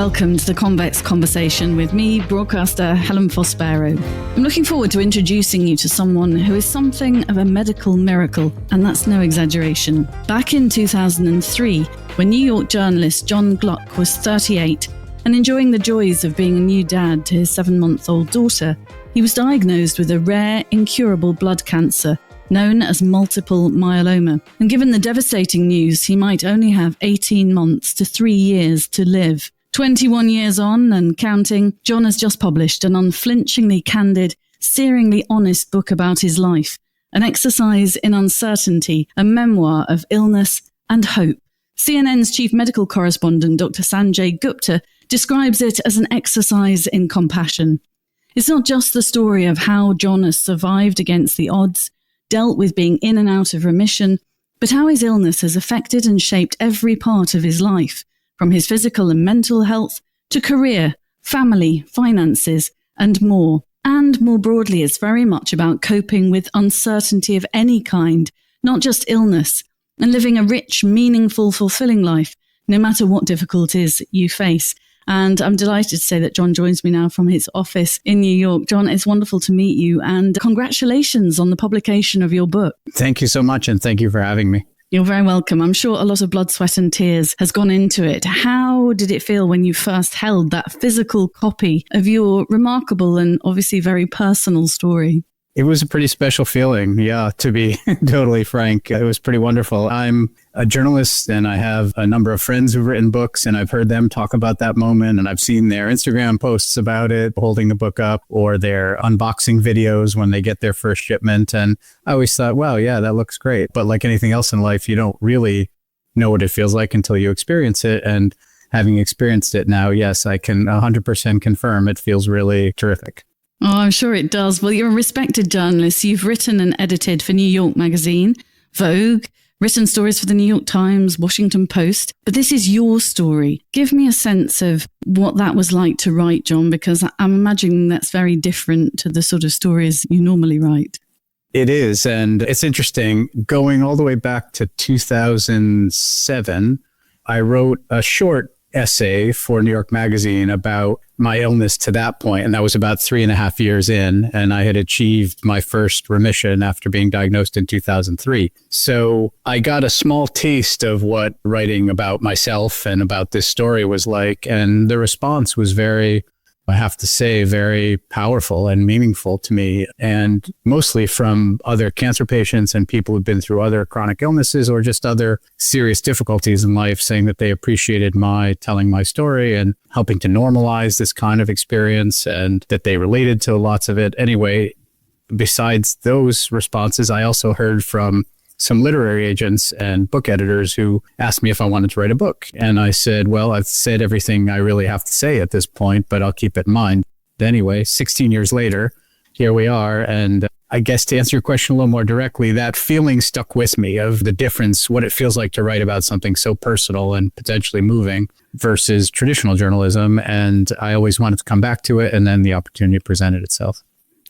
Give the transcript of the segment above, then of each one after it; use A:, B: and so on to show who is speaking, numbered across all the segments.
A: Welcome to the Convex Conversation with me, broadcaster Helen Fospero. I'm looking forward to introducing you to someone who is something of a medical miracle, and that's no exaggeration. Back in 2003, when New York journalist Jon Gluck was 38 and enjoying the joys of being a new dad to his 7-month-old daughter, he was diagnosed with a rare, incurable blood cancer known as multiple myeloma. And given the devastating news, he might only have 18 months to 3 years to live. 21 years on and counting, Jon has just published an unflinchingly candid, searingly honest book about his life, an exercise in uncertainty, a memoir of illness and hope. CNN's chief medical correspondent, Dr. Sanjay Gupta, describes it as an exercise in compassion. It's not just the story of how Jon has survived against the odds, dealt with being in and out of remission, but how his illness has affected and shaped every part of his life, from his physical and mental health to career, family, finances, and more. And more broadly, it's very much about coping with uncertainty of any kind, not just illness, and living a rich, meaningful, fulfilling life, no matter what difficulties you face. And I'm delighted to say that Jon joins me now from his office in New York. Jon, it's wonderful to meet you, and congratulations on the publication of your book.
B: Thank you so much, and thank you for having me.
A: You're very welcome. I'm sure a lot of blood, sweat and tears has gone into it. How did it feel when you first held that physical copy of your remarkable and obviously very personal story?
B: It was a pretty special feeling, yeah, to be totally frank. It was pretty wonderful. I'm a journalist and I have a number of friends who've written books, and I've heard them talk about that moment, and I've seen their Instagram posts about it, holding the book up, or their unboxing videos when they get their first shipment. And I always thought, wow, yeah, that looks great. But like anything else in life, you don't really know what it feels like until you experience it. And having experienced it now, yes, I can 100% confirm it feels really terrific.
A: Oh, I'm sure it does. Well, you're a respected journalist. You've written and edited for New York Magazine, Vogue, written stories for the New York Times, Washington Post. But this is your story. Give me a sense of what that was like to write, Jon, because I'm imagining that's very different to the sort of stories you normally write.
B: It is. And it's interesting. Going all the way back to 2007, I wrote a short essay for New York Magazine about my illness to that point. And that was about 3.5 years in. And I had achieved my first remission after being diagnosed in 2003. So I got a small taste of what writing about myself and about this story was like. And the response was very, I have to say, very powerful and meaningful to me, and mostly from other cancer patients and people who've been through other chronic illnesses or just other serious difficulties in life, saying that they appreciated my telling my story and helping to normalize this kind of experience, and that they related to lots of it. Anyway, besides those responses, I also heard from some literary agents and book editors who asked me if I wanted to write a book. And I said, well, I've said everything I really have to say at this point, but I'll keep it in mind. Anyway, 16 years later, here we are. And I guess to answer your question a little more directly, that feeling stuck with me of the difference, what it feels like to write about something so personal and potentially moving versus traditional journalism. And I always wanted to come back to it, and then the opportunity presented itself.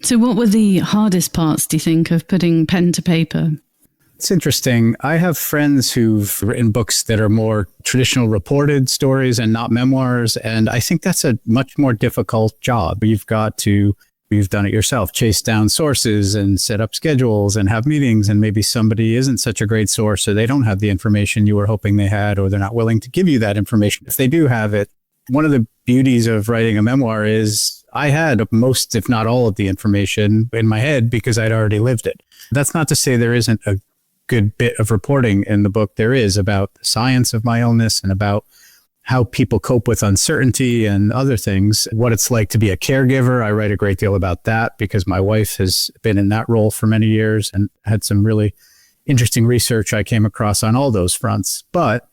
A: So what were the hardest parts, do you think, of putting pen to paper?
B: It's interesting. I have friends who've written books that are more traditional reported stories and not memoirs. And I think that's a much more difficult job. You've done it yourself, chase down sources and set up schedules and have meetings. And maybe somebody isn't such a great source, or they don't have the information you were hoping they had, or they're not willing to give you that information if they do have it. One of the beauties of writing a memoir is I had most, if not all, of the information in my head because I'd already lived it. That's not to say there isn't a good bit of reporting in the book. There is about the science of my illness and about how people cope with uncertainty and other things, what it's like to be a caregiver. I write a great deal about that because my wife has been in that role for many years and had some really interesting research I came across on all those fronts. But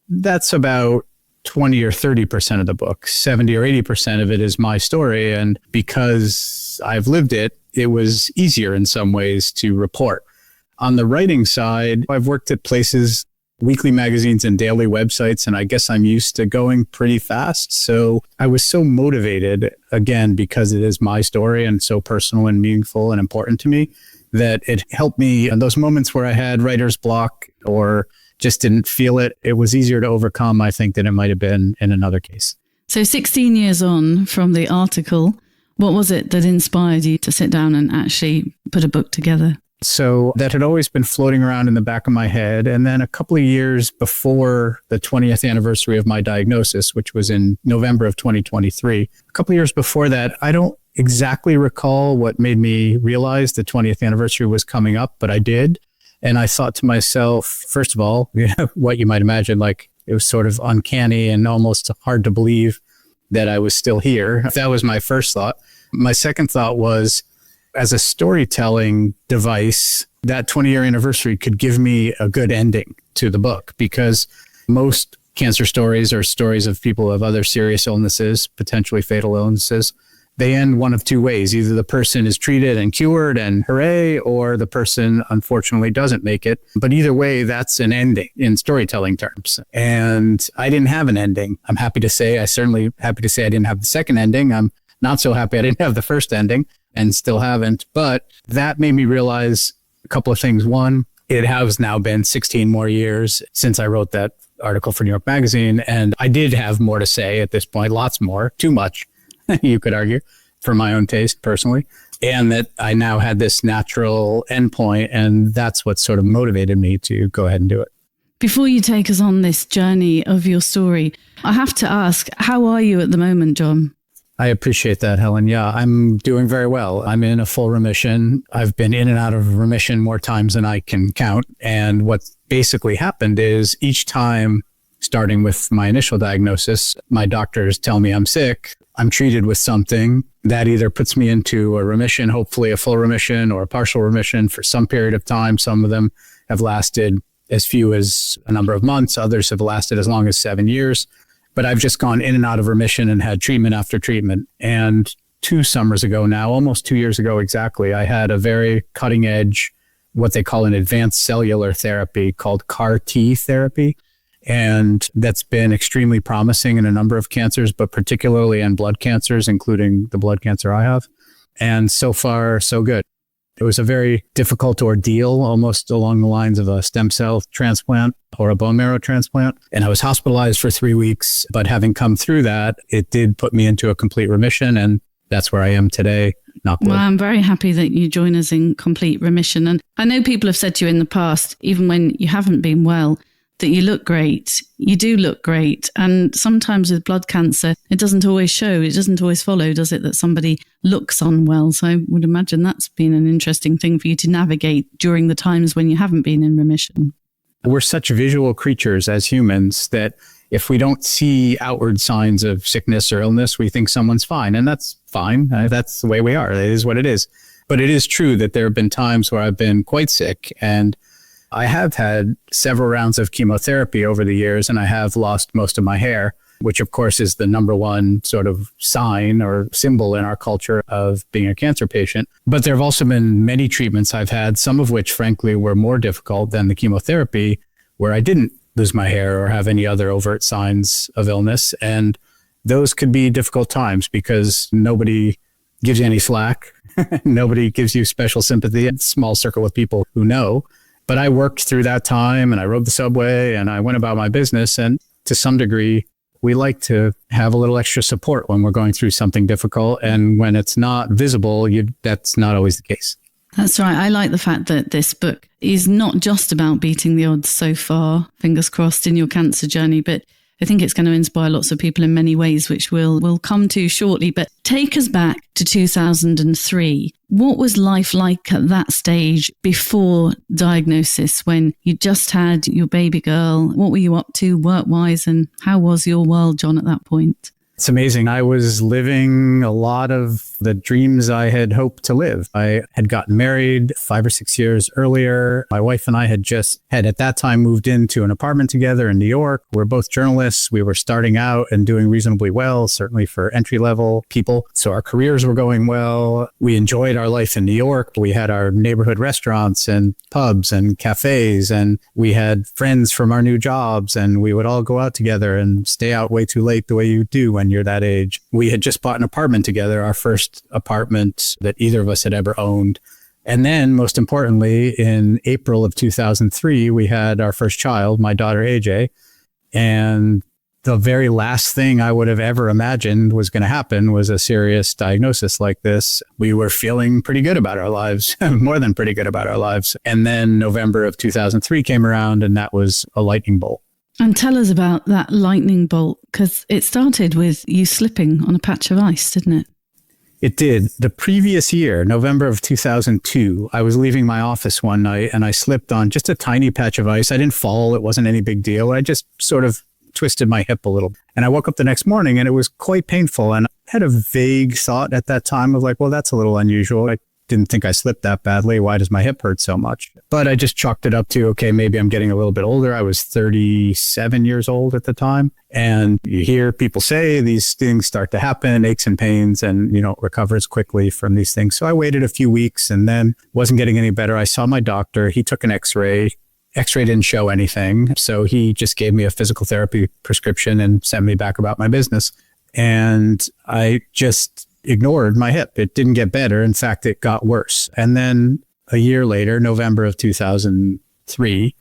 B: that's about 20 or 30% of the book. 70 or 80% of it is my story. And because I've lived it, it was easier in some ways to report. On the writing side, I've worked at places, weekly magazines and daily websites, and I guess I'm used to going pretty fast. So I was so motivated, again, because it is my story and so personal and meaningful and important to me, that it helped me in those moments where I had writer's block or just didn't feel it. It was easier to overcome, I think, than it might have been in another case.
A: So 16 years on from the article, what was it that inspired you to sit down and actually put a book together?
B: So that had always been floating around in the back of my head. And then a couple of years before the 20th anniversary of my diagnosis, which was in November of 2023, a couple of years before that, I don't exactly recall what made me realize the 20th anniversary was coming up, but I did. And I thought to myself, first of all, what you might imagine, like it was sort of uncanny and almost hard to believe that I was still here. That was my first thought. My second thought was, as a storytelling device, that 20-year anniversary could give me a good ending to the book, because most cancer stories are stories of people who have other serious illnesses, potentially fatal illnesses. They end one of two ways. Either the person is treated and cured and hooray, or the person unfortunately doesn't make it. But either way, that's an ending in storytelling terms. And I didn't have an ending. I'm happy to say, certainly happy to say I didn't have the second ending. I'm not so happy I didn't have the first ending, and still haven't. But that made me realize a couple of things. One, it has now been 16 more years since I wrote that article for New York Magazine. And I did have more to say at this point, lots more, too much, you could argue, for my own taste personally. And that I now had this natural endpoint. And that's what sort of motivated me to go ahead and do it.
A: Before you take us on this journey of your story, I have to ask, how are you at the moment, Jon?
B: I appreciate that, Helen. Yeah, I'm doing very well. I'm in a full remission. I've been in and out of remission more times than I can count. And what basically happened is each time, starting with my initial diagnosis, my doctors tell me I'm sick. I'm treated with something that either puts me into a remission, hopefully a full remission or a partial remission for some period of time. Some of them have lasted as few as a number of months. Others have lasted as long as 7 years. But I've just gone in and out of remission and had treatment after treatment. And 2 summers ago now, almost 2 years ago exactly, I had a very cutting edge, what they call an advanced cellular therapy called CAR-T therapy. And that's been extremely promising in a number of cancers, but particularly in blood cancers, including the blood cancer I have. And so far, so good. It was a very difficult ordeal, almost along the lines of a stem cell transplant or a bone marrow transplant. And I was hospitalized for 3 weeks, but having come through that, it did put me into a complete remission. And that's where I am today. Well,
A: I'm very happy that you join us in complete remission. And I know people have said to you in the past, even when you haven't been well, that you look great. You do look great. And sometimes with blood cancer, it doesn't always show. It doesn't always follow, does it, that somebody looks unwell? So I would imagine that's been an interesting thing for you to navigate during the times when you haven't been in remission.
B: We're such visual creatures as humans that if we don't see outward signs of sickness or illness, we think someone's fine. And that's fine. That's the way we are. It is what it is. But it is true that there have been times where I've been quite sick, and I have had several rounds of chemotherapy over the years, and I have lost most of my hair, which of course is the number one sort of sign or symbol in our culture of being a cancer patient. But there have also been many treatments I've had, some of which frankly were more difficult than the chemotherapy, where I didn't lose my hair or have any other overt signs of illness. And those could be difficult times because nobody gives you any slack. Nobody gives you special sympathy. It's a small circle of people who know. But I worked through that time, and I rode the subway, and I went about my business. And to some degree, we like to have a little extra support when we're going through something difficult. And when it's not visible, that's not always the case.
A: That's right. I like the fact that this book is not just about beating the odds so far, fingers crossed, in your cancer journey, but I think it's going to inspire lots of people in many ways, which we'll come to shortly. But take us back to 2003. What was life like at that stage before diagnosis, when you just had your baby girl? What were you up to work-wise, and how was your world, Jon, at that point?
B: It's amazing. I was living a lot of the dreams I had hoped to live. I had gotten married 5 or 6 years earlier. My wife and I had at that time moved into an apartment together in New York. We're both journalists. We were starting out and doing reasonably well, certainly for entry-level people. So our careers were going well. We enjoyed our life in New York. We had our neighborhood restaurants and pubs and cafes, and we had friends from our new jobs, and we would all go out together and stay out way too late the way you do when you're that age. We had just bought an apartment together, our first apartment that either of us had ever owned. And then, most importantly, in April of 2003, we had our first child, my daughter, AJ. And the very last thing I would have ever imagined was going to happen was a serious diagnosis like this. We were feeling pretty good about our lives, more than pretty good about our lives. And then November of 2003 came around, and that was a lightning bolt.
A: And tell us about that lightning bolt, because it started with you slipping on a patch of ice, didn't it?
B: It did. The previous year, November of 2002, I was leaving my office one night and I slipped on just a tiny patch of ice. I didn't fall. It wasn't any big deal. I just sort of twisted my hip a little. And I woke up the next morning and it was quite painful. And I had a vague thought at that time of like, well, that's a little unusual. I didn't think I slipped that badly. Why does my hip hurt so much? But I just chalked it up to, okay, maybe I'm getting a little bit older. I was 37 years old at the time. And you hear people say these things start to happen, aches and pains, and, you know, recovers quickly from these things. So I waited a few weeks and then wasn't getting any better. I saw my doctor. He took an X-ray. X-ray didn't show anything. So he just gave me a physical therapy prescription and sent me back about my business. And I just ignored my hip. It didn't get better. In fact, it got worse. And then a year later, November of 2003,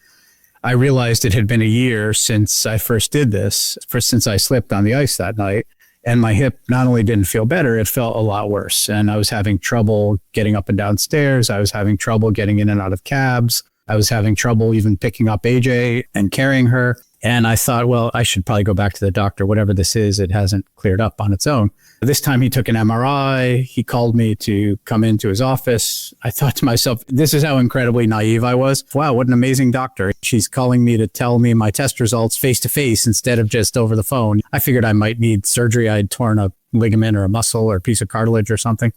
B: I realized it had been a year since I first did this, since I slipped on the ice that night. And my hip not only didn't feel better, it felt a lot worse. And I was having trouble getting up and down stairs. I was having trouble getting in and out of cabs. I was having trouble even picking up AJ and carrying her. And I thought, well, I should probably go back to the doctor. Whatever this is, it hasn't cleared up on its own. This time he took an MRI. He called me to come into his office. I thought to myself, this is how incredibly naive I was. Wow, what an amazing doctor. She's calling me to tell me my test results face to face instead of just over the phone. I figured I might need surgery. I'd torn a ligament or a muscle or a piece of cartilage or something.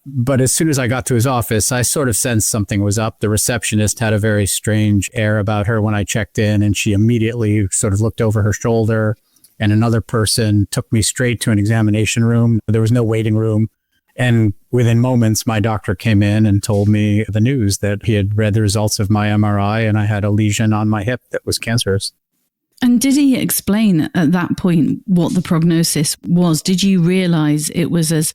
B: But as soon as I got to his office, I sort of sensed something was up. The receptionist had a very strange air about her when I checked in, and she immediately sort of looked over her shoulder, and another person took me straight to an examination room. There was no waiting room. And within moments, my doctor came in and told me the news that he had read the results of my MRI, and I had a lesion on my hip that was cancerous.
A: And did he explain at that point what the prognosis was? Did you realize it was as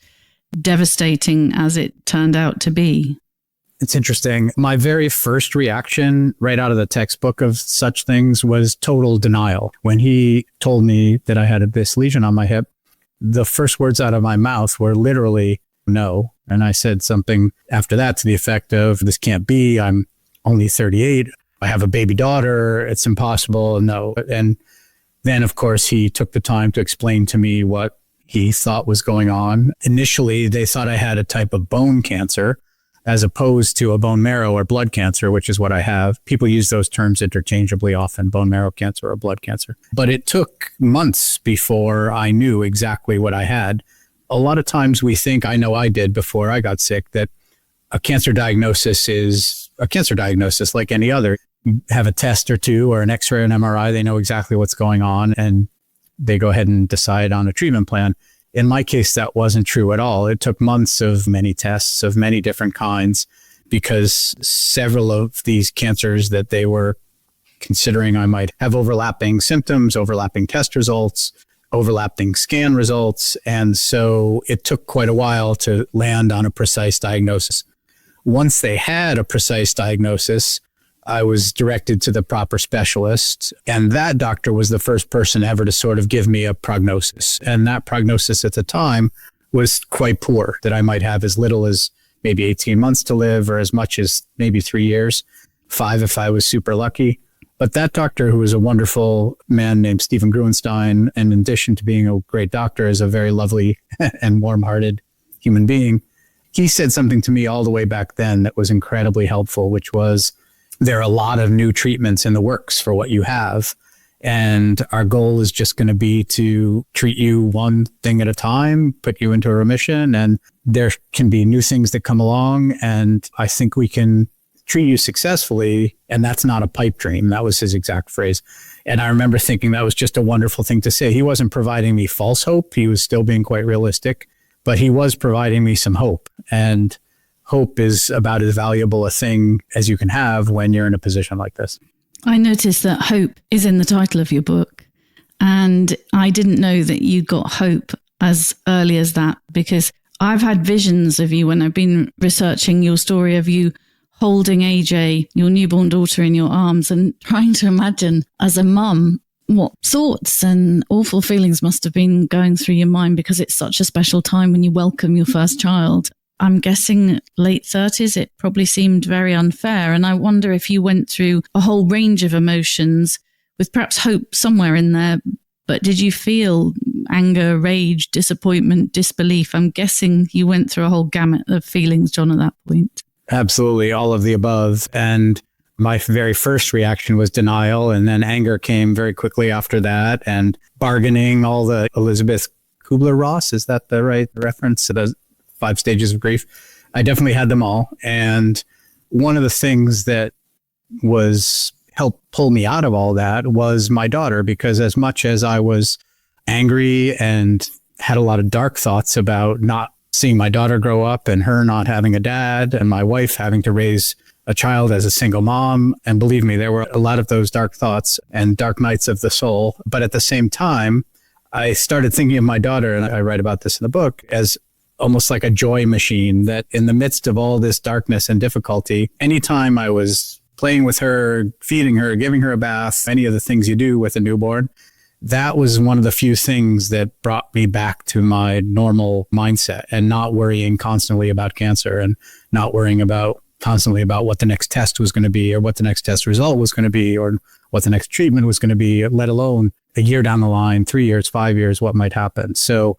A: devastating as it turned out to be?
B: It's interesting. My very first reaction right out of the textbook of such things was total denial. When he told me that I had this lesion on my hip, the first words out of my mouth were literally no. And I said something after that to the effect of, this can't be. I'm only 38. I have a baby daughter. It's impossible. No. And then, of course, he took the time to explain to me what he thought was going on. Initially, they thought I had a type of bone cancer as opposed to a bone marrow or blood cancer, which is what I have. People use those terms interchangeably often, bone marrow cancer or blood cancer. But it took months before I knew exactly what I had. A lot of times we think, I know I did before I got sick, that a cancer diagnosis is a cancer diagnosis like any other. Have a test or two or an X-ray or an MRI, they know exactly what's going on, and they go ahead and decide on a treatment plan. In my case, that wasn't true at all. It took months of many tests of many different kinds because several of these cancers that they were considering I might have overlapping symptoms, overlapping test results, overlapping scan results. And so it took quite a while to land on a precise diagnosis. Once they had a precise diagnosis, I was directed to the proper specialist, and that doctor was the first person ever to sort of give me a prognosis. And that prognosis at the time was quite poor, that I might have as little as maybe 18 months to live or as much as maybe 3 years, 5 if I was super lucky. But that doctor, who was a wonderful man named Stephen Gruenstein, and in addition to being a great doctor, is a very lovely and warm-hearted human being. He said something to me all the way back then that was incredibly helpful, which was, there are a lot of new treatments in the works for what you have. And our goal is just going to be to treat you one thing at a time, put you into a remission. And there can be new things that come along. And I think we can treat you successfully. And that's not a pipe dream. That was his exact phrase. And I remember thinking that was just a wonderful thing to say. He wasn't providing me false hope. He was still being quite realistic, but he was providing me some hope. And hope is about as valuable a thing as you can have when you're in a position like this.
A: I noticed that hope is in the title of your book. And I didn't know that you got hope as early as that, because I've had visions of you when I've been researching your story of you holding AJ, your newborn daughter, in your arms and trying to imagine as a mum what thoughts and awful feelings must have been going through your mind, because it's such a special time when you welcome your first child. I'm guessing late 30s, it probably seemed very unfair. And I wonder if you went through a whole range of emotions with perhaps hope somewhere in there. But did you feel anger, rage, disappointment, disbelief? I'm guessing you went through a whole gamut of feelings, Jon, at that point.
B: Absolutely, all of the above. And my very first reaction was denial, and then anger came very quickly after that, and bargaining, all the Elizabeth Kubler-Ross, is that the right reference to the 5 stages of grief? I definitely had them all. And one of the things that helped pull me out of all that was my daughter, because as much as I was angry and had a lot of dark thoughts about not seeing my daughter grow up and her not having a dad and my wife having to raise a child as a single mom, and believe me, there were a lot of those dark thoughts and dark nights of the soul. But at the same time, I started thinking of my daughter, and I write about this in the book, as almost like a joy machine, that in the midst of all this darkness and difficulty, anytime I was playing with her, feeding her, giving her a bath, any of the things you do with a newborn, that was one of the few things that brought me back to my normal mindset, and not worrying constantly about cancer, and not worrying constantly about what the next test was going to be, or what the next test result was going to be, or what the next treatment was going to be, let alone a year down the line, 3 years, 5 years, what might happen. So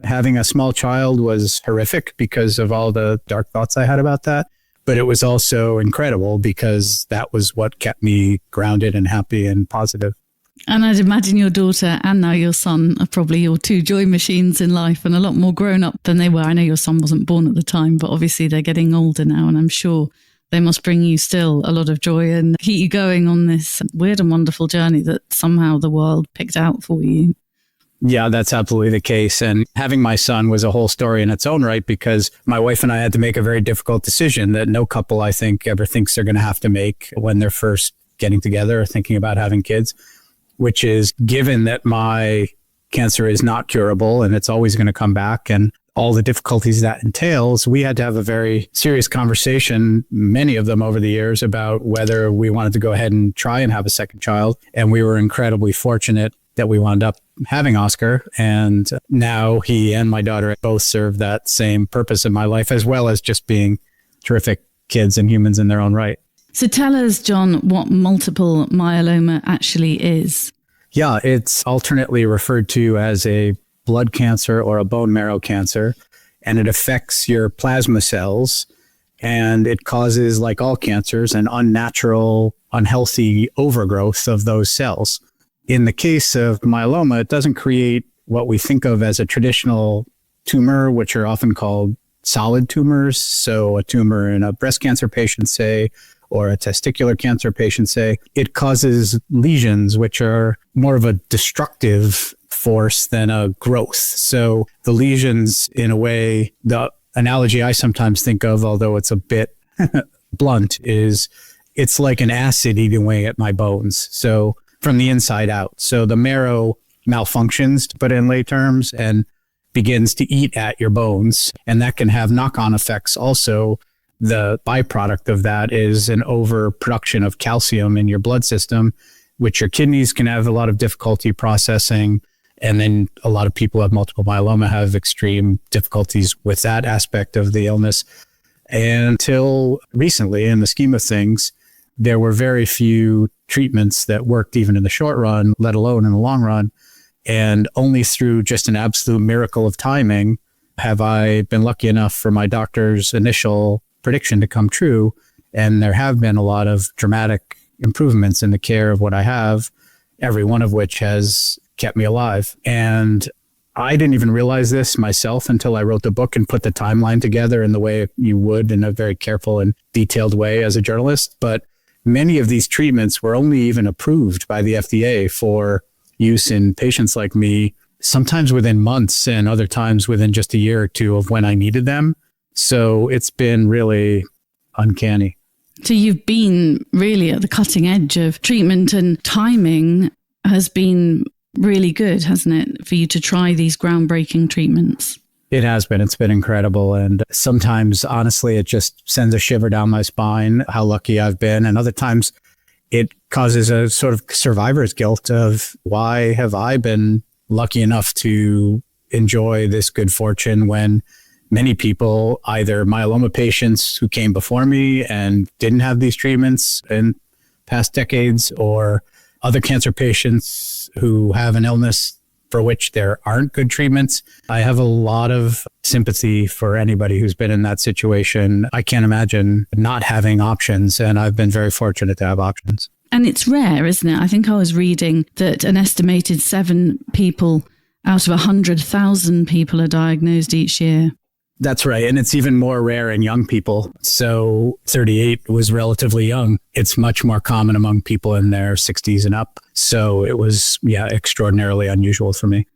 B: having a small child was horrific because of all the dark thoughts I had about that. But it was also incredible because that was what kept me grounded and happy and positive.
A: And I'd imagine your daughter and now your son are probably your 2 joy machines in life, and a lot more grown up than they were. I know your son wasn't born at the time, but obviously they're getting older now, and I'm sure they must bring you still a lot of joy and keep you going on this weird and wonderful journey that somehow the world picked out for you.
B: Yeah, that's absolutely the case. And having my son was a whole story in its own right, because my wife and I had to make a very difficult decision that no couple, I think, ever thinks they're going to have to make when they're first getting together or thinking about having kids, which is, given that my cancer is not curable and it's always going to come back, and all the difficulties that entails, we had to have a very serious conversation, many of them over the years, about whether we wanted to go ahead and try and have a second child. And we were incredibly fortunate that we wound up having Oscar. And now he and my daughter both serve that same purpose in my life, as well as just being terrific kids and humans in their own right.
A: So tell us, Jon, what multiple myeloma actually is.
B: Yeah, it's alternately referred to as a blood cancer or a bone marrow cancer, and it affects your plasma cells, and it causes, like all cancers, an unnatural, unhealthy overgrowth of those cells. In the case of myeloma, it doesn't create what we think of as a traditional tumor, which are often called solid tumors. So a tumor in a breast cancer patient, say, or a testicular cancer patient, say. It causes lesions, which are more of a destructive force than a growth. So the lesions, in a way, the analogy I sometimes think of, although it's a bit blunt, is it's like an acid eating away at my bones. So from the inside out. So the marrow malfunctions, to put it in lay terms, and begins to eat at your bones. And that can have knock-on effects also. The byproduct of that is an overproduction of calcium in your blood system, which your kidneys can have a lot of difficulty processing. And then a lot of people who have multiple myeloma have extreme difficulties with that aspect of the illness. And until recently, in the scheme of things, there were very few treatments that worked even in the short run, let alone in the long run. And only through just an absolute miracle of timing have I been lucky enough for my doctor's initial prediction to come true. And there have been a lot of dramatic improvements in the care of what I have, every one of which has kept me alive. And I didn't even realize this myself until I wrote the book and put the timeline together in the way you would, in a very careful and detailed way as a journalist. But many of these treatments were only even approved by the FDA for use in patients like me, sometimes within months and other times within just a year or two of when I needed them. So it's been really uncanny.
A: So you've been really at the cutting edge of treatment, and timing has been really good, hasn't it, for you to try these groundbreaking treatments?
B: It has been. It's been incredible. And sometimes, honestly, it just sends a shiver down my spine, how lucky I've been. And other times it causes a sort of survivor's guilt of why have I been lucky enough to enjoy this good fortune when many people, either myeloma patients who came before me and didn't have these treatments in past decades, or other cancer patients who have an illness for which there aren't good treatments. I have a lot of sympathy for anybody who's been in that situation. I can't imagine not having options, and I've been very fortunate to have options.
A: And it's rare, isn't it? I think I was reading that an estimated 7 people out of 100,000 people are diagnosed each year.
B: That's right. And it's even more rare in young people. So 38 was relatively young. It's much more common among people in their 60s and up. So it was, extraordinarily unusual for me.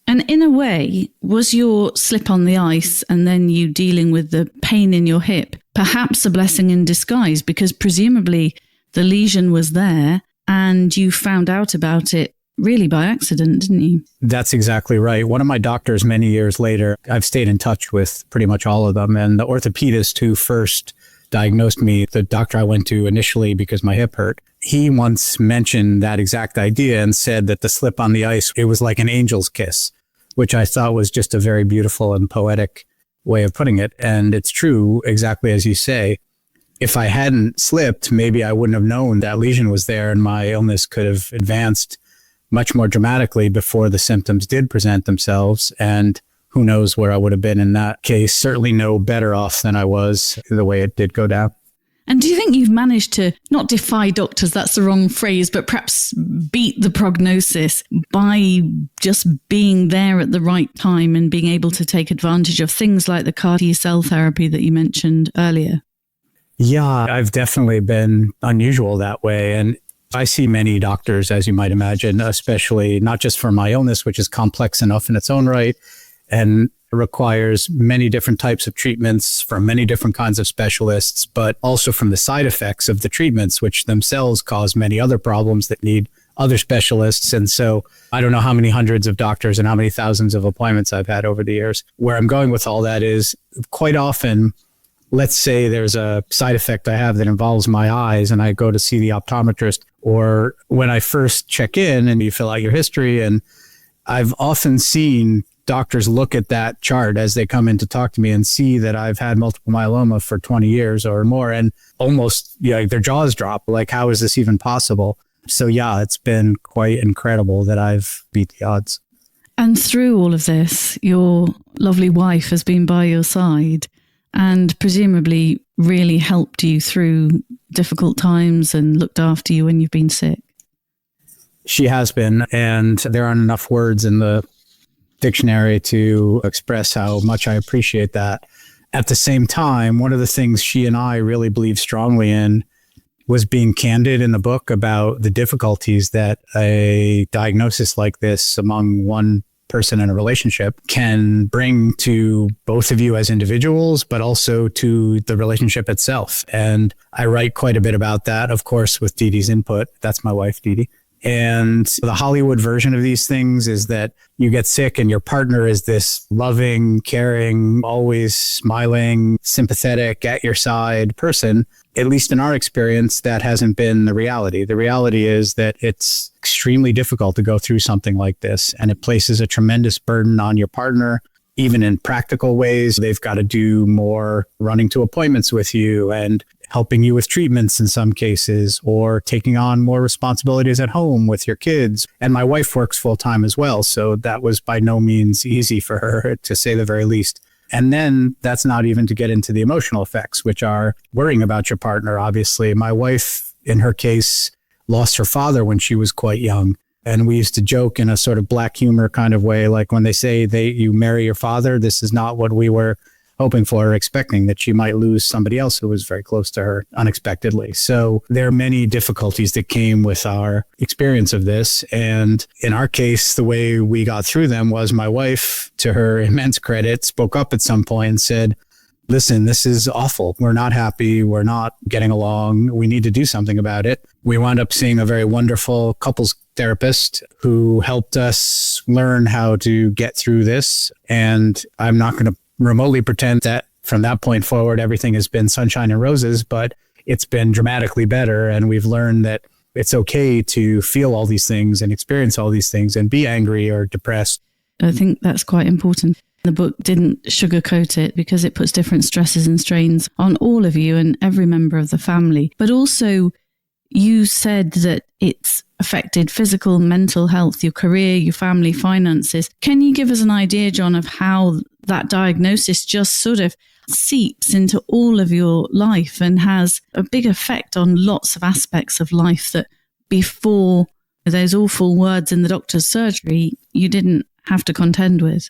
A: And in a way, was your slip on the ice and then you dealing with the pain in your hip perhaps a blessing in disguise? Because presumably the lesion was there and you found out about it really by accident, didn't you?
B: That's exactly right. One of my doctors many years later, I've stayed in touch with pretty much all of them. And the orthopedist who first diagnosed me, the doctor I went to initially because my hip hurt, he once mentioned that exact idea and said that the slip on the ice, it was like an angel's kiss, which I thought was just a very beautiful and poetic way of putting it. And it's true, exactly as you say. If I hadn't slipped, maybe I wouldn't have known that lesion was there and my illness could have advanced much more dramatically before the symptoms did present themselves. And who knows where I would have been in that case. Certainly no better off than I was the way it did go down.
A: And do you think you've managed to not defy doctors, that's the wrong phrase, but perhaps beat the prognosis by just being there at the right time and being able to take advantage of things like the CAR T-cell therapy that you mentioned earlier?
B: Yeah, I've definitely been unusual that way. And I see many doctors, as you might imagine, especially not just for my illness, which is complex enough in its own right and requires many different types of treatments from many different kinds of specialists, but also from the side effects of the treatments, which themselves cause many other problems that need other specialists. And so I don't know how many hundreds of doctors and how many thousands of appointments I've had over the years. Where I'm going with all that is quite often, let's say there's a side effect I have that involves my eyes and I go to see the optometrist, or when I first check in and you fill out your history. And I've often seen doctors look at that chart as they come in to talk to me and see that I've had multiple myeloma for 20 years or more, and almost their jaws drop. Like, how is this even possible? So it's been quite incredible that I've beat the odds.
A: And through all of this, your lovely wife has been by your side and presumably really helped you through difficult times and looked after you when you've been sick.
B: She has been, and there aren't enough words in the dictionary to express how much I appreciate that. At the same time, one of the things she and I really believe strongly in was being candid in the book about the difficulties that a diagnosis like this among one person in a relationship can bring to both of you as individuals, but also to the relationship itself. And I write quite a bit about that, of course, with Dee Dee's input. That's my wife, Dee Dee. And the Hollywood version of these things is that you get sick and your partner is this loving, caring, always smiling, sympathetic, at your side person. At least in our experience, that hasn't been the reality. The reality is that it's extremely difficult to go through something like this, and it places a tremendous burden on your partner. Even in practical ways, they've got to do more running to appointments with you and helping you with treatments in some cases, or taking on more responsibilities at home with your kids. And my wife works full time as well, so that was by no means easy for her, to say the very least. And then that's not even to get into the emotional effects, which are worrying about your partner. Obviously, my wife, in her case, lost her father when she was quite young. And we used to joke in a sort of black humor kind of way, like when they say you marry your father, this is not what we were hoping for or expecting, that she might lose somebody else who was very close to her unexpectedly. So there are many difficulties that came with our experience of this. And in our case, the way we got through them was my wife, to her immense credit, spoke up at some point and said, listen, this is awful. We're not happy. We're not getting along. We need to do something about it. We wound up seeing a very wonderful couples therapist who helped us learn how to get through this. And I'm not going to remotely pretend that from that point forward, everything has been sunshine and roses, but it's been dramatically better. And we've learned that it's okay to feel all these things and experience all these things and be angry or depressed.
A: I think that's quite important. The book didn't sugarcoat it because it puts different stresses and strains on all of you and every member of the family. But also, you said that it's affected physical, mental health, your career, your family, finances. Can you give us an idea, Jon, of how that diagnosis just sort of seeps into all of your life and has a big effect on lots of aspects of life that before those awful words in the doctor's surgery, you didn't have to contend with?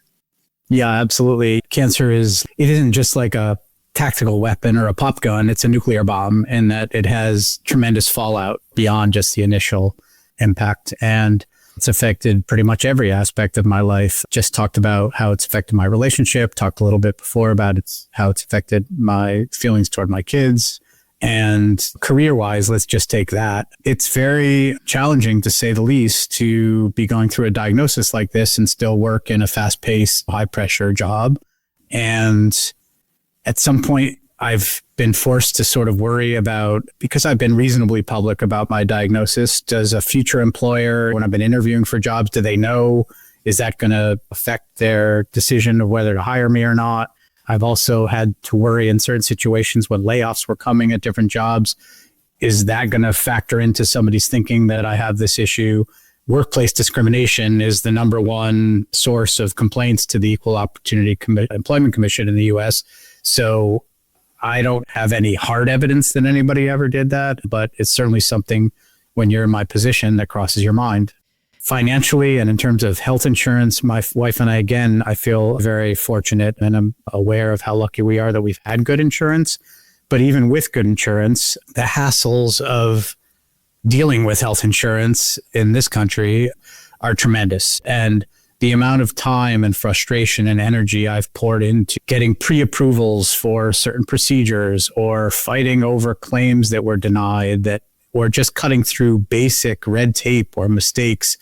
B: Yeah, absolutely. Cancer isn't just like a tactical weapon or a pop gun. It's a nuclear bomb, in that it has tremendous fallout beyond just the initial impact. And it's affected pretty much every aspect of my life. Just talked about how it's affected my relationship, talked a little bit before about how it's affected my feelings toward my kids. And career-wise, let's just take that. It's very challenging, to say the least, to be going through a diagnosis like this and still work in a fast-paced, high-pressure job. And at some point, I've been forced to sort of worry about, because I've been reasonably public about my diagnosis, does a future employer, when I've been interviewing for jobs, do they know? Is that going to affect their decision of whether to hire me or not? I've also had to worry in certain situations when layoffs were coming at different jobs. Is that going to factor into somebody's thinking that I have this issue? Workplace discrimination is the number one source of complaints to the Equal Opportunity Employment Commission in the US. So I don't have any hard evidence that anybody ever did that, but it's certainly something when you're in my position that crosses your mind. Financially and in terms of health insurance, my wife and I, again, I feel very fortunate, and I'm aware of how lucky we are that we've had good insurance. But even with good insurance, the hassles of dealing with health insurance in this country are tremendous. And the amount of time and frustration and energy I've poured into getting pre-approvals for certain procedures, or fighting over claims that were denied, or just cutting through basic red tape or mistakes,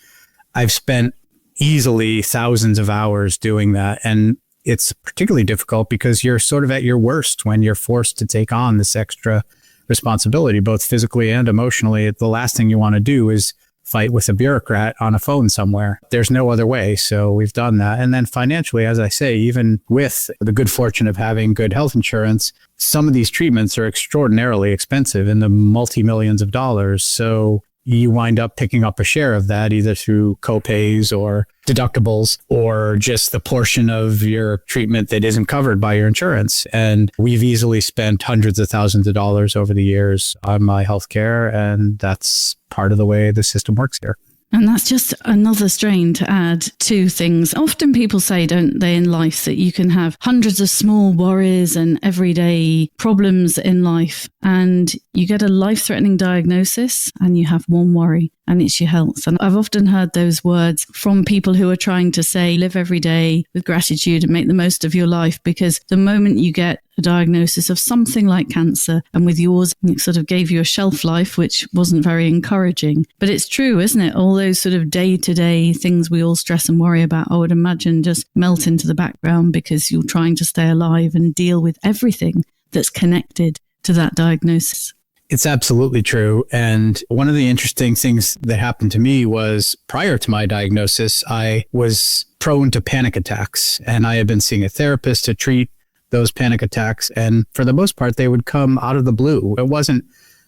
B: I've spent easily thousands of hours doing that. And it's particularly difficult because you're sort of at your worst when you're forced to take on this extra responsibility, both physically and emotionally. The last thing you want to do is fight with a bureaucrat on a phone somewhere. There's no other way. So we've done that. And then financially, as I say, even with the good fortune of having good health insurance, some of these treatments are extraordinarily expensive, in the multi-millions of dollars. So you wind up picking up a share of that, either through copays or deductibles, or just the portion of your treatment that isn't covered by your insurance. And we've easily spent hundreds of thousands of dollars over the years on my healthcare, and that's part of the way the system works here.
A: And that's just another strain to add to things. Often people say, don't they, in life, that you can have hundreds of small worries and everyday problems in life, and you get a life-threatening diagnosis and you have one worry, and it's your health. And I've often heard those words from people who are trying to say, live every day with gratitude and make the most of your life, because the moment you get a diagnosis of something like cancer, and with yours, it sort of gave you a shelf life, which wasn't very encouraging. But it's true, isn't it? All those sort of day-to-day things we all stress and worry about, I would imagine, just melt into the background because you're trying to stay alive and deal with everything that's connected to that diagnosis.
B: It's absolutely true. And one of the interesting things that happened to me was, prior to my diagnosis, I was prone to panic attacks, and I had been seeing a therapist to treat those panic attacks. And for the most part, they would come out of the blue. It wasn't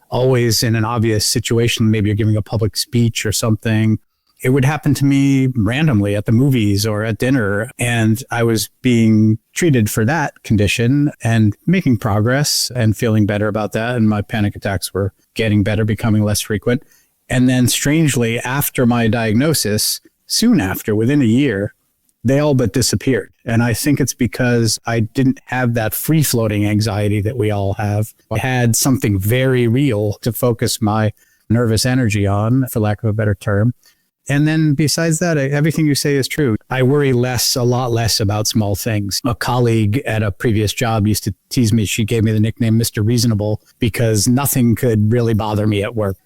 B: always in an obvious situation. Maybe you're giving a public speech or something. It would happen to me randomly at the movies or at dinner. And I was being treated for that condition and making progress and feeling better about that. And my panic attacks were getting better, becoming less frequent. And then strangely, after my diagnosis, soon after, within a year, they all but disappeared. And I think it's because I didn't have that free-floating anxiety that we all have. I had something very real to focus my nervous energy on, for lack of a better term. And then besides that, everything you say is true. I worry a lot less about small things. A colleague at a previous job used to tease me. She gave me the nickname Mr. Reasonable because nothing could really bother me at work.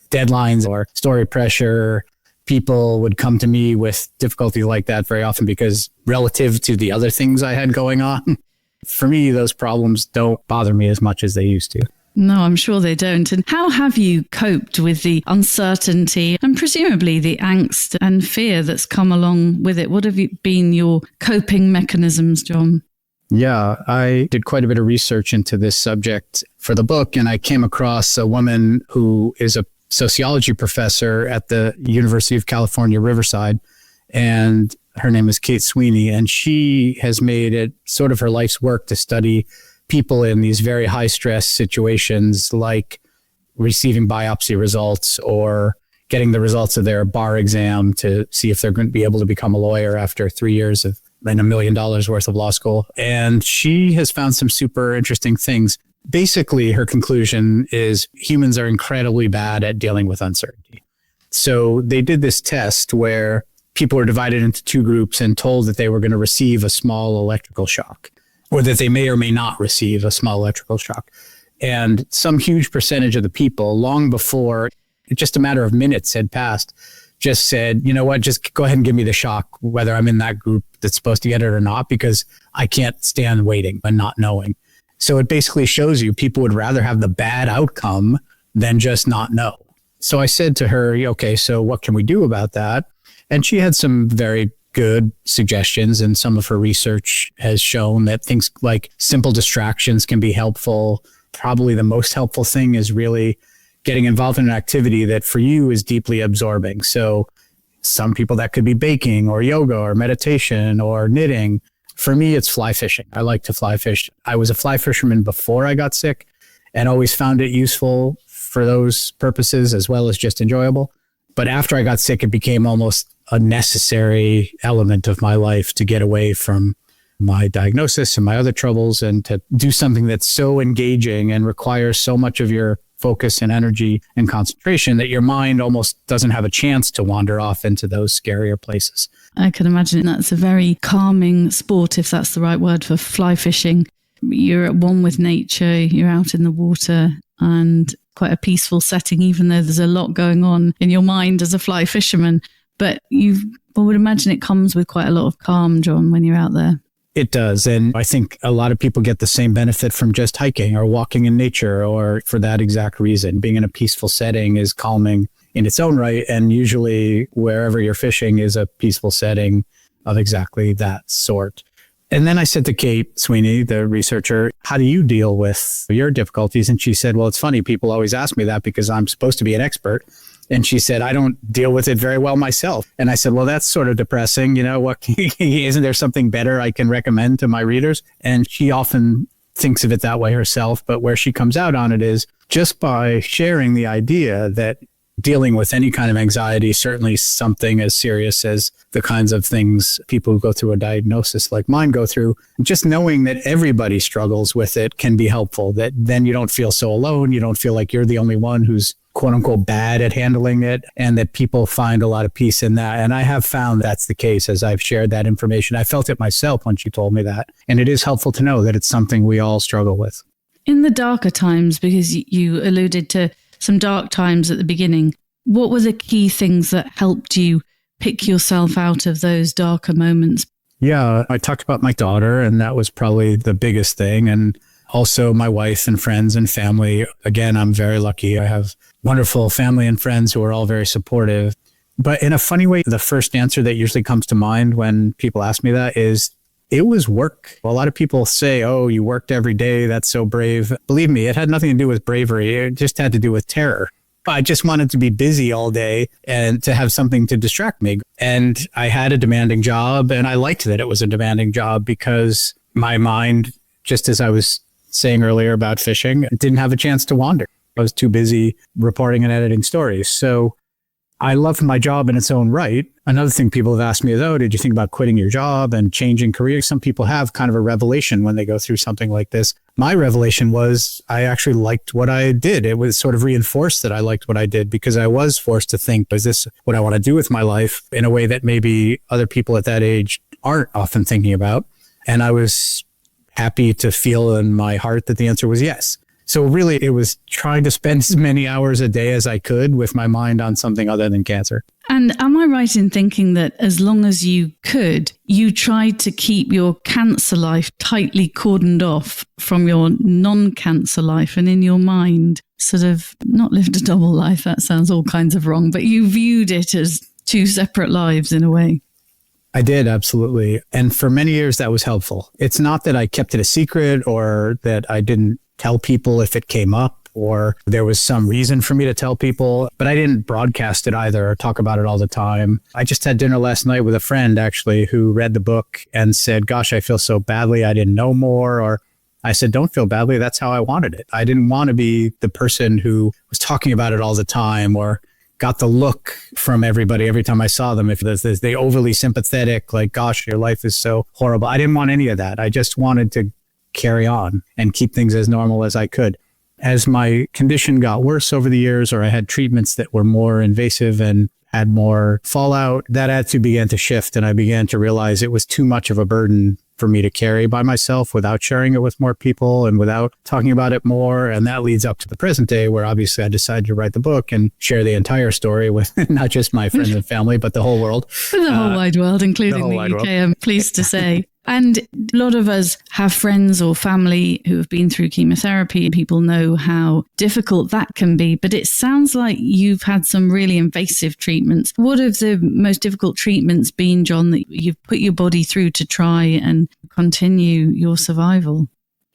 B: Deadlines or story pressure, people would come to me with difficulty like that very often because relative to the other things I had going on, for me, those problems don't bother me as much as they used to.
A: No, I'm sure they don't. And how have you coped with the uncertainty and presumably the angst and fear that's come along with it? What have been your coping mechanisms, Jon?
B: Yeah, I did quite a bit of research into this subject for the book, and I came across a woman who is a sociology professor at the University of California, Riverside, and her name is Kate Sweeney, and she has made it sort of her life's work to study people in these very high stress situations, like receiving biopsy results or getting the results of their bar exam to see if they're going to be able to become a lawyer after 3 years of and $1 million worth of law school. And she has found some super interesting things. Basically, her conclusion is humans are incredibly bad at dealing with uncertainty. So they did this test where people were divided into two groups and told that they were going to receive a small electrical shock, or that they may or may not receive a small electrical shock. And some huge percentage of the people, long before just a matter of minutes had passed, just said, you know what, just go ahead and give me the shock, whether I'm in that group that's supposed to get it or not, because I can't stand waiting and not knowing. So it basically shows you people would rather have the bad outcome than just not know. So I said to her, okay, so what can we do about that? And she had some very good suggestions, and some of her research has shown that things like simple distractions can be helpful. Probably the most helpful thing is really getting involved in an activity that for you is deeply absorbing. So some people that could be baking or yoga or meditation or knitting. For me, it's fly fishing. I like to fly fish. I was a fly fisherman before I got sick and always found it useful for those purposes as well as just enjoyable. But after I got sick, it became almost a necessary element of my life to get away from my diagnosis and my other troubles and to do something that's so engaging and requires so much of your focus and energy and concentration that your mind almost doesn't have a chance to wander off into those scarier places.
A: I can imagine that's a very calming sport, if that's the right word for fly fishing. You're at one with nature, you're out in the water, and quite a peaceful setting, even though there's a lot going on in your mind as a fly fisherman. But I would imagine it comes with quite a lot of calm, Jon, when you're out there.
B: It does. And I think a lot of people get the same benefit from just hiking or walking in nature, or for that exact reason. Being in a peaceful setting is calming in its own right. And usually wherever you're fishing is a peaceful setting of exactly that sort. And then I said to Kate Sweeney, the researcher, how do you deal with your difficulties? And she said, well, it's funny. People always ask me that because I'm supposed to be an expert. And she said, I don't deal with it very well myself. And I said, well, that's sort of depressing. You know, isn't there something better I can recommend to my readers? And she often thinks of it that way herself. But where she comes out on it is just by sharing the idea that dealing with any kind of anxiety, certainly something as serious as the kinds of things people who go through a diagnosis like mine go through, just knowing that everybody struggles with it can be helpful, that then you don't feel so alone. You don't feel like you're the only one who's quote unquote bad at handling it, and that people find a lot of peace in that. And I have found that's the case as I've shared that information. I felt it myself when she told me that. And it is helpful to know that it's something we all struggle with.
A: In the darker times, because you alluded to some dark times at the beginning, what were the key things that helped you pick yourself out of those darker moments?
B: Yeah, I talked about my daughter, and that was probably the biggest thing. And also my wife and friends and family. Again, I'm very lucky. I have wonderful family and friends who are all very supportive. But in a funny way, the first answer that usually comes to mind when people ask me that is, it was work. A lot of people say, oh, you worked every day. That's so brave. Believe me, it had nothing to do with bravery. It just had to do with terror. I just wanted to be busy all day and to have something to distract me. And I had a demanding job, and I liked that it was a demanding job because my mind, just as I was saying earlier about fishing, didn't have a chance to wander. I was too busy reporting and editing stories. So I loved my job in its own right. Another thing people have asked me is, oh, did you think about quitting your job and changing careers? Some people have kind of a revelation when they go through something like this. My revelation was I actually liked what I did. It was sort of reinforced that I liked what I did because I was forced to think, is this what I want to do with my life, in a way that maybe other people at that age aren't often thinking about? And I was happy to feel in my heart that the answer was yes. So really, it was trying to spend as many hours a day as I could with my mind on something other than cancer.
A: And am I right in thinking that as long as you could, you tried to keep your cancer life tightly cordoned off from your non-cancer life, and in your mind, sort of not lived a double life? That sounds all kinds of wrong, but you viewed it as two separate lives in a way.
B: I did, absolutely. And for many years, that was helpful. It's not that I kept it a secret or that I didn't tell people if it came up or there was some reason for me to tell people, but I didn't broadcast it either or talk about it all the time. I just had dinner last night with a friend, actually, who read the book and said, gosh, I feel so badly. I didn't know more. Or I said, don't feel badly. That's how I wanted it. I didn't want to be the person who was talking about it all the time or got the look from everybody every time I saw them. If they overly sympathetic, like, gosh, your life is so horrible. I didn't want any of that. I just wanted to carry on and keep things as normal as I could. As my condition got worse over the years, or I had treatments that were more invasive and had more fallout, that attitude began to shift. And I began to realize it was too much of a burden for me to carry by myself without sharing it with more people and without talking about it more. And that leads up to the present day, where obviously I decided to write the book and share the entire story with not just my friends and family, but the whole world.
A: The whole wide world, including the UK, I'm pleased to say. And a lot of us have friends or family who have been through chemotherapy. People know how difficult that can be, but it sounds like you've had some really invasive treatments. What have the most difficult treatments been, Jon, that you've put your body through to try and continue your survival?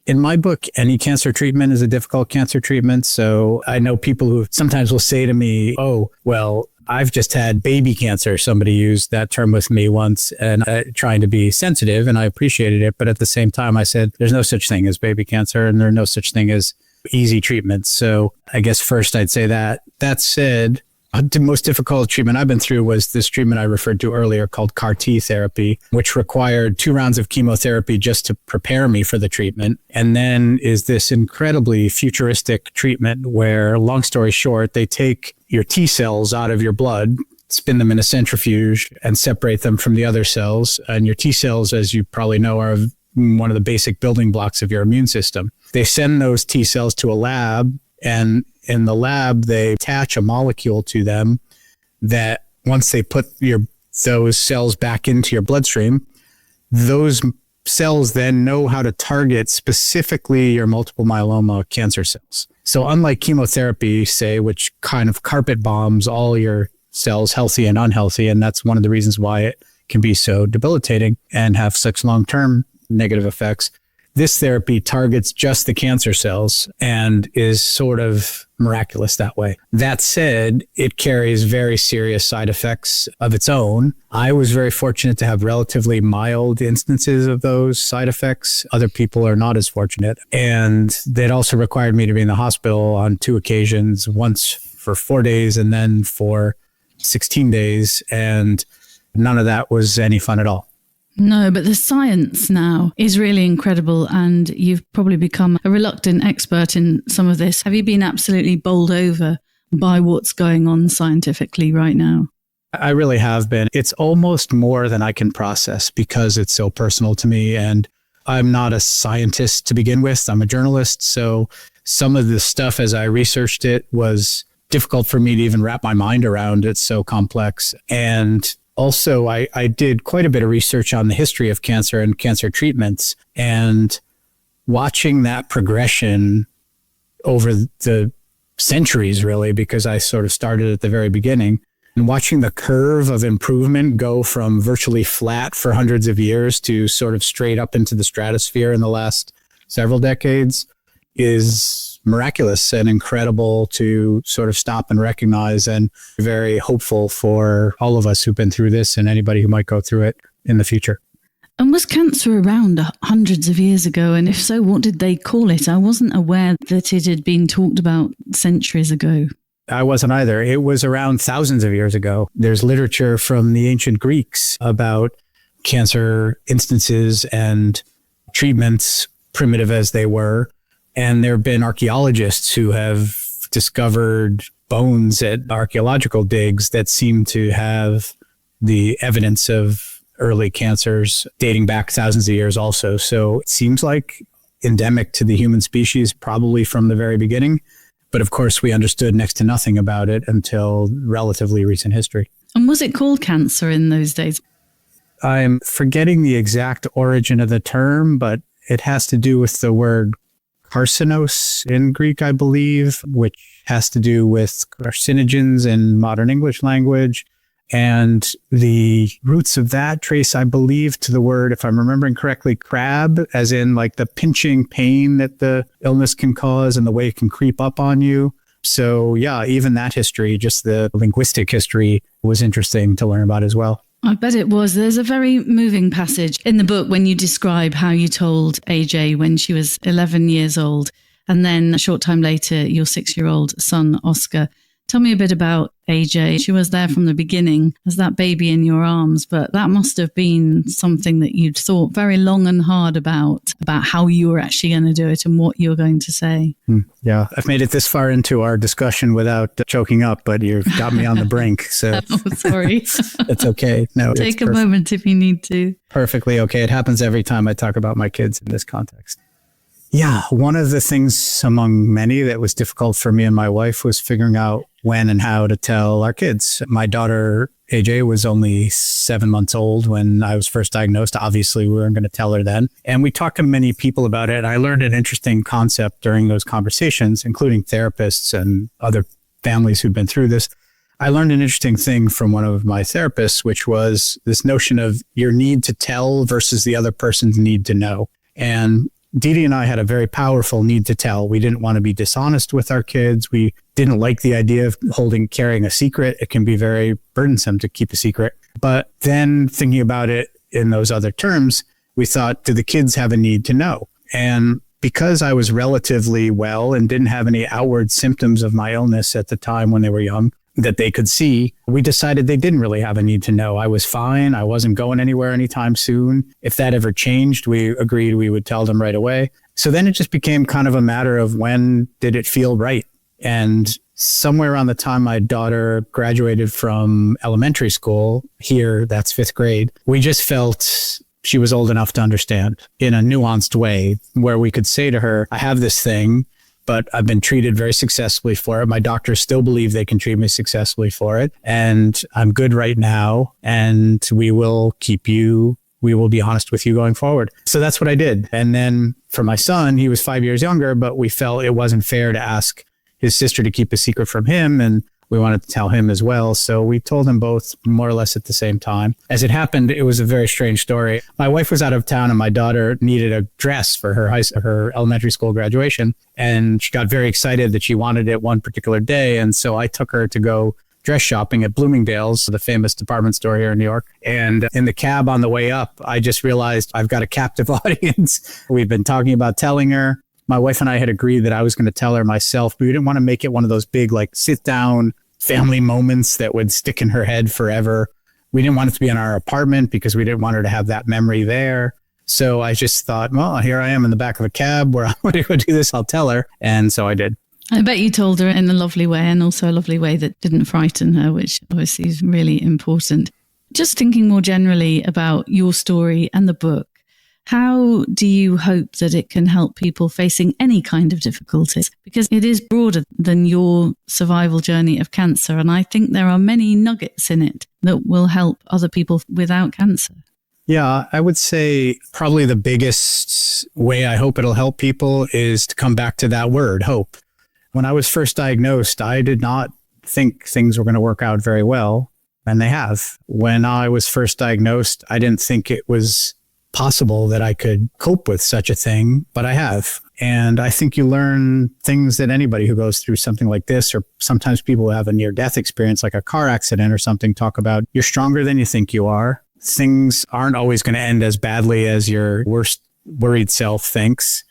B: In my book, any cancer treatment is a difficult cancer treatment. So I know people who sometimes will say to me, oh, well, I've just had baby cancer. Somebody used that term with me once, and trying to be sensitive, and I appreciated it. But at the same time, I said, there's no such thing as baby cancer, and there's no such thing as easy treatments. So I guess first I'd say that. That said, the most difficult treatment I've been through was this treatment I referred to earlier called CAR T therapy, which required 2 rounds of chemotherapy just to prepare me for the treatment. And then is this incredibly futuristic treatment where, long story short, they take your T cells out of your blood, spin them in a centrifuge, and separate them from the other cells. And your T cells, as you probably know, are one of the basic building blocks of your immune system. They send those T cells to a lab, and in the lab, they attach a molecule to them that once they put those cells back into your bloodstream, those cells then know how to target specifically your multiple myeloma cancer cells. So unlike chemotherapy, say, which kind of carpet bombs all your cells, healthy and unhealthy, and that's one of the reasons why it can be so debilitating and have such long-term negative effects, this therapy targets just the cancer cells and is sort of miraculous that way. That said, it carries very serious side effects of its own. I was very fortunate to have relatively mild instances of those side effects. Other people are not as fortunate. And that also required me to be in the hospital on 2 occasions, once for 4 days and then for 16 days. And none of that was any fun at all.
A: No, but the science now is really incredible, and you've probably become a reluctant expert in some of this. Have you been absolutely bowled over by what's going on scientifically right now?
B: I really have been. It's almost more than I can process because it's so personal to me, and I'm not a scientist to begin with. I'm a journalist, so some of the stuff as I researched it was difficult for me to even wrap my mind around. It's so complex. And also, I did quite a bit of research on the history of cancer and cancer treatments, and watching that progression over the centuries, really, because I sort of started at the very beginning, and watching the curve of improvement go from virtually flat for hundreds of years to sort of straight up into the stratosphere in the last several decades is miraculous and incredible to sort of stop and recognize, and very hopeful for all of us who've been through this and anybody who might go through it in the future.
A: And was cancer around hundreds of years ago? And if so, what did they call it? I wasn't aware that it had been talked about centuries ago.
B: I wasn't either. It was around thousands of years ago. There's literature from the ancient Greeks about cancer instances and treatments, primitive as they were. And there have been archaeologists who have discovered bones at archaeological digs that seem to have the evidence of early cancers dating back thousands of years also. So it seems like endemic to the human species, probably from the very beginning. But of course, we understood next to nothing about it until relatively recent history.
A: And was it called cancer in those days?
B: I'm forgetting the exact origin of the term, but it has to do with the word carcinos in Greek, I believe, which has to do with carcinogens in modern English language. And the roots of that trace, I believe, to the word, if I'm remembering correctly, crab, as in like the pinching pain that the illness can cause and the way it can creep up on you. So yeah, even that history, just the linguistic history, was interesting to learn about as well.
A: I bet it was. There's a very moving passage in the book when you describe how you told AJ when she was 11 years old, and then a short time later, your 6-year-old son, Oscar. Tell me a bit about AJ. She was there from the beginning as that baby in your arms, but that must have been something that you'd thought very long and hard about how you were actually going to do it and what you were going to say.
B: Yeah, I've made it this far into our discussion without choking up, but you've got me on the brink. So
A: oh, sorry.
B: It's okay. No,
A: Take a moment if you need to.
B: Perfectly okay. It happens every time I talk about my kids in this context. Yeah, one of the things among many that was difficult for me and my wife was figuring out when and how to tell our kids. My daughter, AJ, was only 7 months old when I was first diagnosed. Obviously, we weren't going to tell her then. And we talked to many people about it. And I learned an interesting concept during those conversations, including therapists and other families who'd been through this. I learned an interesting thing from one of my therapists, which was this notion of your need to tell versus the other person's need to know. And Didi and I had a very powerful need to tell. We didn't want to be dishonest with our kids. We didn't like the idea of carrying a secret. It can be very burdensome to keep a secret. But then thinking about it in those other terms, we thought, do the kids have a need to know? And because I was relatively well and didn't have any outward symptoms of my illness at the time when they were young that they could see, we decided they didn't really have a need to know. I was fine. I wasn't going anywhere anytime soon. If that ever changed, we agreed we would tell them right away. So then it just became kind of a matter of when did it feel right? And somewhere around the time my daughter graduated from elementary school, here, that's 5th grade, we just felt she was old enough to understand in a nuanced way where we could say to her, I have this thing, but I've been treated very successfully for it. My doctors still believe they can treat me successfully for it. And I'm good right now. And we will be honest with you going forward. So that's what I did. And then for my son, he was 5 years younger, but we felt it wasn't fair to ask his sister to keep a secret from him. And we wanted to tell him as well. So we told them both more or less at the same time. As it happened, it was a very strange story. My wife was out of town and my daughter needed a dress for her elementary school graduation. And she got very excited that she wanted it one particular day. And so I took her to go dress shopping at Bloomingdale's, the famous department store here in New York. And in the cab on the way up, I just realized I've got a captive audience. We've been talking about telling her. My wife and I had agreed that I was going to tell her myself, but we didn't want to make it one of those big, like, sit down family moments that would stick in her head forever. We didn't want it to be in our apartment because we didn't want her to have that memory there. So I just thought, well, here I am in the back of a cab where I want to go do this. I'll tell her. And so I did.
A: I bet you told her in a lovely way, and also a lovely way that didn't frighten her, which obviously is really important. Just thinking more generally about your story and the book, how do you hope that it can help people facing any kind of difficulties? Because it is broader than your survival journey of cancer. And I think there are many nuggets in it that will help other people without cancer.
B: Yeah, I would say probably the biggest way I hope it'll help people is to come back to that word, hope. When I was first diagnosed, I did not think things were going to work out very well, and they have. When I was first diagnosed, I didn't think it was possible that I could cope with such a thing, but I have. And I think you learn things that anybody who goes through something like this, or sometimes people who have a near-death experience like a car accident or something, talk about you're stronger than you think you are. Things aren't always going to end as badly as your worst worried self thinks.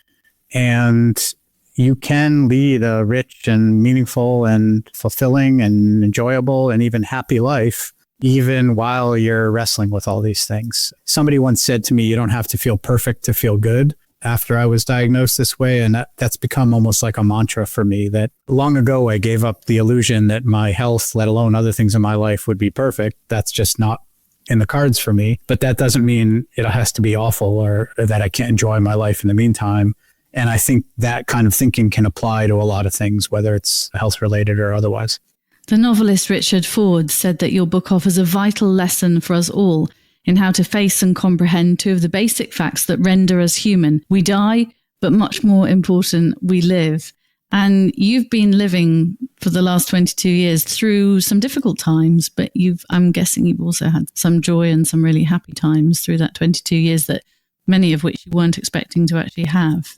B: And you can lead a rich and meaningful and fulfilling and enjoyable and even happy life, even while you're wrestling with all these things. Somebody once said to me, you don't have to feel perfect to feel good, after I was diagnosed this way. And that's become almost like a mantra for me, that long ago I gave up the illusion that my health, let alone other things in my life, would be perfect. That's just not in the cards for me. But that doesn't mean it has to be awful or that I can't enjoy my life in the meantime. And I think that kind of thinking can apply to a lot of things, whether it's health related or otherwise.
A: The novelist Richard Ford said that your book offers a vital lesson for us all in how to face and comprehend two of the basic facts that render us human. We die, but much more important, we live. And you've been living for the last 22 years through some difficult times, but I'm guessing you've also had some joy and some really happy times through that 22 years, that many of which you weren't expecting to actually have.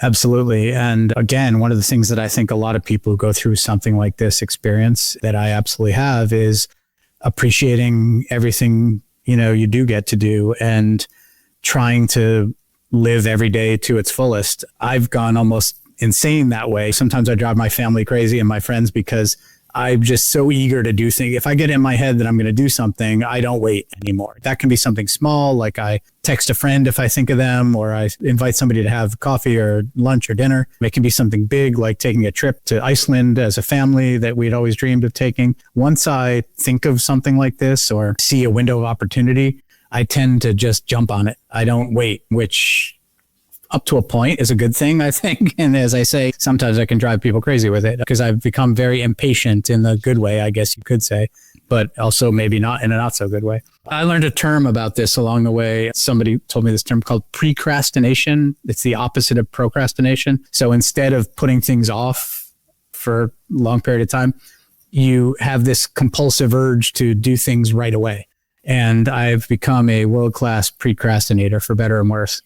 B: Absolutely. And again, one of the things that I think a lot of people who go through something like this experience that I absolutely have is appreciating everything, you do get to do and trying to live every day to its fullest. I've gone almost insane that way. Sometimes I drive my family crazy and my friends because I'm just so eager to do things. If I get in my head that I'm going to do something, I don't wait anymore. That can be something small, like I text a friend if I think of them, or I invite somebody to have coffee or lunch or dinner. It can be something big, like taking a trip to Iceland as a family that we'd always dreamed of taking. Once I think of something like this or see a window of opportunity, I tend to just jump on it. I don't wait, which up to a point is a good thing, I think. And as I say, sometimes I can drive people crazy with it because I've become very impatient in the good way, I guess you could say, but also maybe not in a not so good way. I learned a term about this along the way. Somebody told me this term called precrastination. It's the opposite of procrastination. So instead of putting things off for a long period of time, you have this compulsive urge to do things right away. And I've become a world-class procrastinator, for better or worse.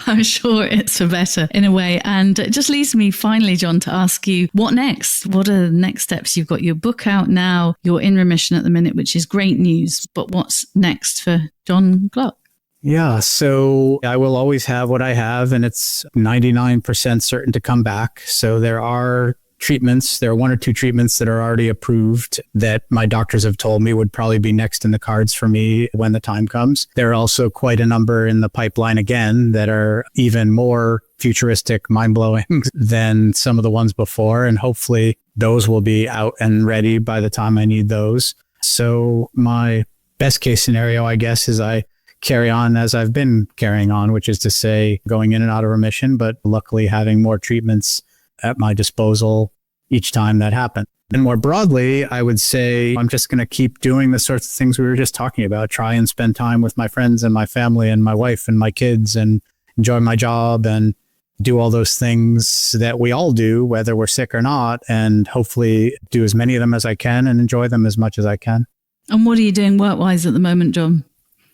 A: I'm sure it's for better in a way. And it just leaves me finally, Jon, to ask you, what next? What are the next steps? You've got your book out now. You're in remission at the minute, which is great news. But what's next for Jon Gluck?
B: Yeah, so I will always have what I have, and it's 99% certain to come back. So there are treatments. There are one or two treatments that are already approved that my doctors have told me would probably be next in the cards for me when the time comes. There are also quite a number in the pipeline again that are even more futuristic, mind-blowing than some of the ones before. And hopefully those will be out and ready by the time I need those. So my best case scenario, I guess, is I carry on as I've been carrying on, which is to say going in and out of remission, but luckily having more treatments at my disposal each time that happened. And more broadly, I would say I'm just going to keep doing the sorts of things we were just talking about, try and spend time with my friends and my family and my wife and my kids and enjoy my job and do all those things that we all do, whether we're sick or not, and hopefully do as many of them as I can and enjoy them as much as I can.
A: And what are you doing work-wise at the moment, Jon?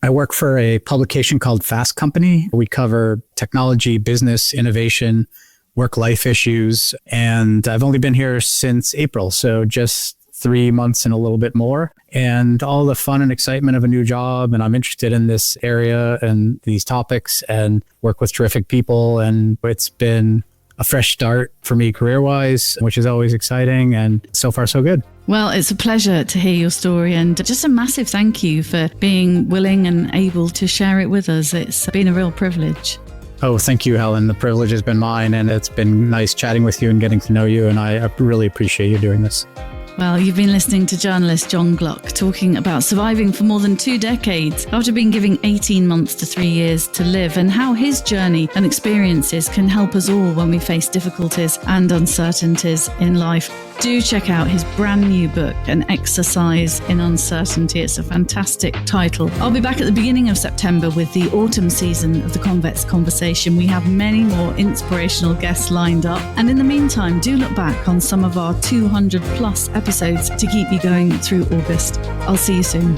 B: I work for a publication called Fast Company. We cover technology, business, innovation, work-life issues. And I've only been here since April, so just 3 months and a little bit more. And all the fun and excitement of a new job. And I'm interested in this area and these topics and work with terrific people. And it's been a fresh start for me career-wise, which is always exciting. And so far, so good.
A: Well, it's a pleasure to hear your story, and just a massive thank you for being willing and able to share it with us. It's been a real privilege.
B: Oh, thank you, Helen. The privilege has been mine, and it's been nice chatting with you and getting to know you, and I really appreciate you doing this.
A: Well, you've been listening to journalist Jon Gluck talking about surviving for more than 2 decades after being given 18 months to 3 years to live, and how his journey and experiences can help us all when we face difficulties and uncertainties in life. Do check out his brand new book, An Exercise in Uncertainty. It's a fantastic title. I'll be back at the beginning of September with the autumn season of the Convex Conversation. We have many more inspirational guests lined up. And in the meantime, do look back on some of our 200 plus episodes to keep you going through August. I'll see you soon.